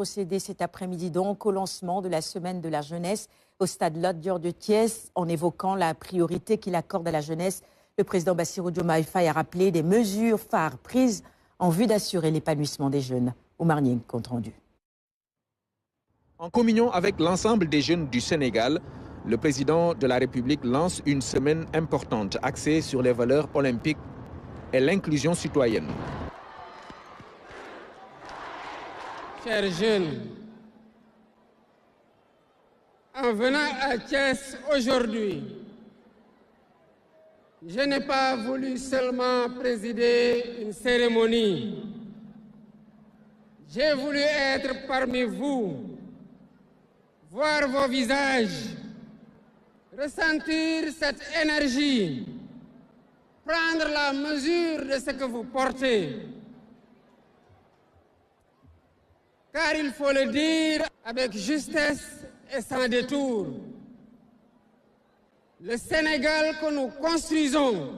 procédé cet après-midi donc au lancement de la semaine de la jeunesse au stade Lat-Dior de Thiès. En évoquant la priorité qu'il accorde à la jeunesse, le président Bassirou Diomaye Faye a rappelé des mesures phares prises en vue d'assurer l'épanouissement des jeunes. Oumar Niang, compte rendu. En communion avec l'ensemble des jeunes du Sénégal, le président de la République lance une semaine importante axée sur les valeurs olympiques et l'inclusion citoyenne. Chers jeunes, en venant à Thiès aujourd'hui, je n'ai pas voulu seulement présider une cérémonie. J'ai voulu être parmi vous, voir vos visages, ressentir cette énergie, prendre la mesure de ce que vous portez. Car il faut le dire avec justesse et sans détour, le Sénégal que nous construisons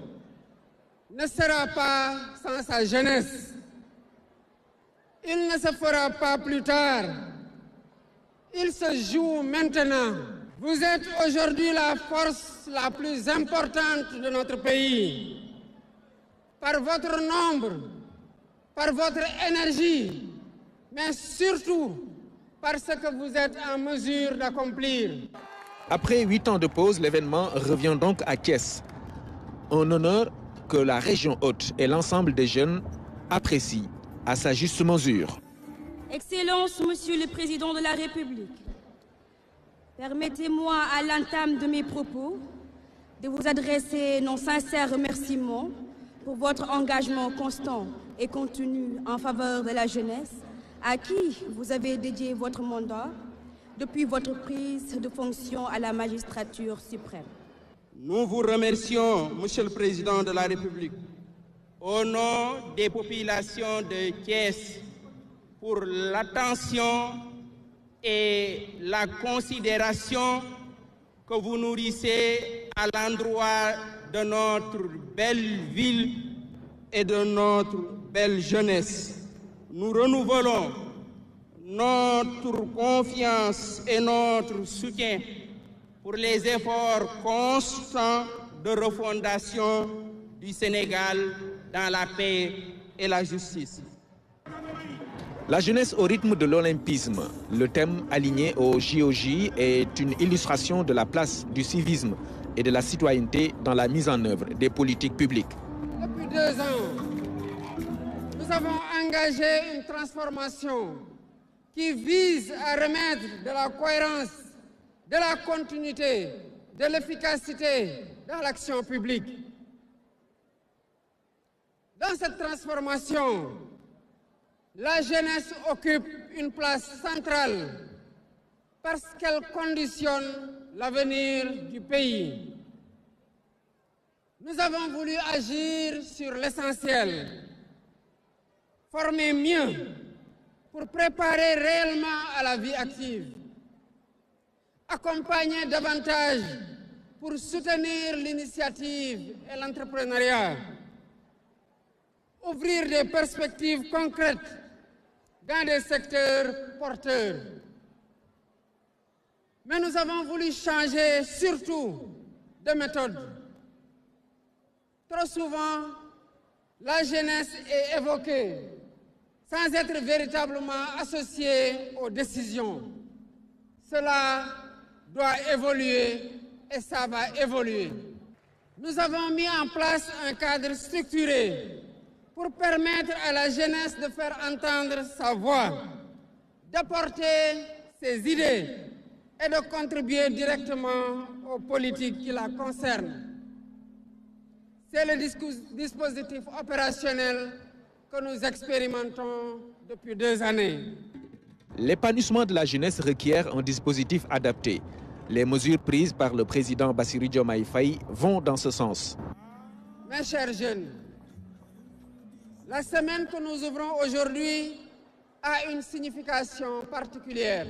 ne sera pas sans sa jeunesse. Il ne se fera pas plus tard. Il se joue maintenant. Vous êtes aujourd'hui la force la plus importante de notre pays. Par votre nombre, par votre énergie, mais surtout parce que vous êtes en mesure d'accomplir. Après 8 ans de pause, l'événement revient donc à Thiès. Un honneur que la région haute et l'ensemble des jeunes apprécient à sa juste mesure. Excellence, Monsieur le Président de la République, permettez-moi à l'entame de mes propos de vous adresser nos sincères remerciements pour votre engagement constant et continu en faveur de la jeunesse, à qui vous avez dédié votre mandat depuis votre prise de fonction à la magistrature suprême. Nous vous remercions, Monsieur le Président de la République, au nom des populations de Thiès, pour l'attention et la considération que vous nourrissez à l'endroit de notre belle ville et de notre belle jeunesse. Nous renouvelons notre confiance et notre soutien pour les efforts constants de refondation du Sénégal dans la paix et la justice. La jeunesse au rythme de l'olympisme, le thème aligné au JOJ, est une illustration de la place du civisme et de la citoyenneté dans la mise en œuvre des politiques publiques. Depuis 2 ans, nous avons engagé une transformation qui vise à remettre de la cohérence, de la continuité, de l'efficacité dans l'action publique. Dans cette transformation, la jeunesse occupe une place centrale parce qu'elle conditionne l'avenir du pays. Nous avons voulu agir sur l'essentiel, former mieux pour préparer réellement à la vie active, accompagner davantage pour soutenir l'initiative et l'entrepreneuriat, ouvrir des perspectives concrètes dans des secteurs porteurs. Mais nous avons voulu changer surtout de méthode. Trop souvent, la jeunesse est évoquée sans être véritablement associée aux décisions. Cela doit évoluer et ça va évoluer. Nous avons mis en place un cadre structuré pour permettre à la jeunesse de faire entendre sa voix, d'apporter ses idées et de contribuer directement aux politiques qui la concernent. C'est le dispositif opérationnel que nous expérimentons depuis 2 années. L'épanouissement de la jeunesse requiert un dispositif adapté. Les mesures prises par le président Bassirou Diomaye Faye vont dans ce sens. Mes chers jeunes, la semaine que nous ouvrons aujourd'hui a une signification particulière.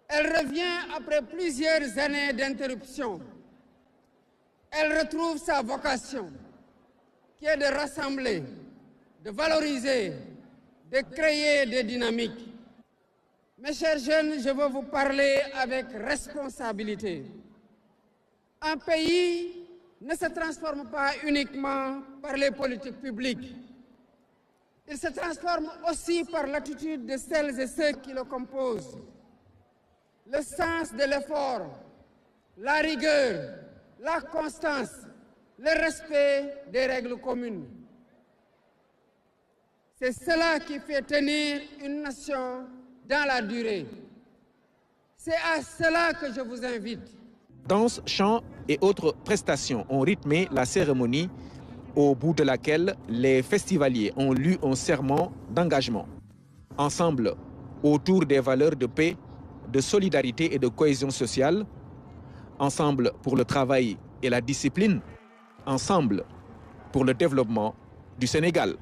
Elle revient après plusieurs années d'interruption. Elle retrouve sa vocation, qui est de rassembler, de valoriser, de créer des dynamiques. Mes chers jeunes, je veux vous parler avec responsabilité. Un pays ne se transforme pas uniquement par les politiques publiques. Il se transforme aussi par l'attitude de celles et ceux qui le composent. Le sens de l'effort, la rigueur, la constance, le respect des règles communes. C'est cela qui fait tenir une nation dans la durée. C'est à cela que je vous invite. Danse, chants et autres prestations ont rythmé la cérémonie au bout de laquelle les festivaliers ont lu un serment d'engagement. Ensemble, autour des valeurs de paix, de solidarité et de cohésion sociale, ensemble pour le travail et la discipline, ensemble pour le développement du Sénégal.